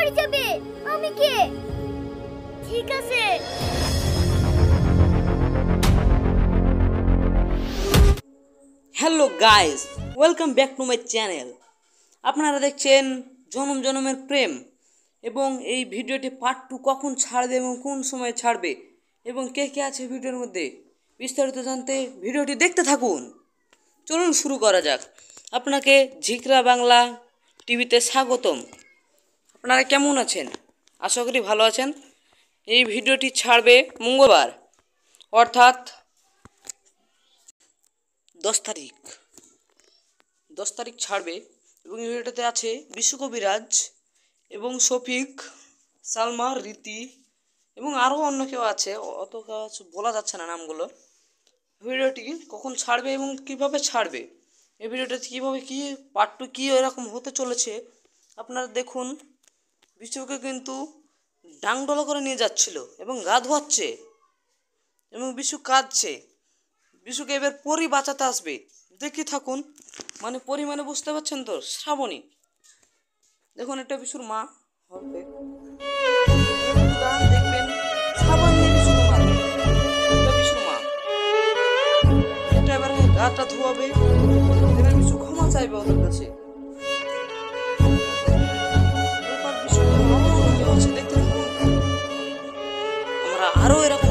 বাড়ি যাবে? আমি কে? ঠিক আছে। Hello guys, welcome back to my channel. আপনারা দেখছেন জনম জনমের প্রেম, এবং এই ভিডিওটি পার্ট 2 কখন ছাড়বে এবং কোন সময় ছাড়বে এবং কে কে আছে ভিডিওর মধ্যে বিস্তারিত জানতে ভিডিওটি দেখতে থাকুন। চলুন শুরু করা যাক। আপনাকে ঝিকরা বাংলা টিভিতে স্বাগতম। আপনারা কেমন আছেন? আশা করি ভালো আছেন। এই ভিডিওটি ছাড়বে মঙ্গলবার, অর্থাৎ 10 তারিখ ছাড়বে। এবং এই ভিডিওটাতে আছে বিশ্বকবিরাজ এবং শফিক, সালমা, রীতি এবং আরও অন্য কেউ আছে, অত কাজ বলা যাচ্ছে না নামগুলো। ভিডিওটি কখন ছাড়বে এবং কিভাবে ছাড়বে, এই ভিডিওটাতে কীভাবে কী পার্ট 2 কী এরকম হতে চলেছে আপনারা দেখুন। বিশ্বকে কিন্তু ডাংডলা করে নিয়ে যাচ্ছিল এবং গা ধোয়াচ্ছে এবং বিশু কাঁদছে। বিশুকে এবার পরি বাঁচাতে আসবে, দেখি থাকুন। মানে পরি মানে বুঝতে পারছেন তো, শ্রাবণী। দেখুন এটা বিশুর মা হবে, দেখবেন শ্রাবণী বিশুকে মারবে। এটা বিশুর মা, এটা এবার গাটা ধোয়াবে, এবার বিশু ক্ষমা চাইবে ওদের কাছে। এবার বিশুকে দেখতে থাকুন। আমরা আরো এরকম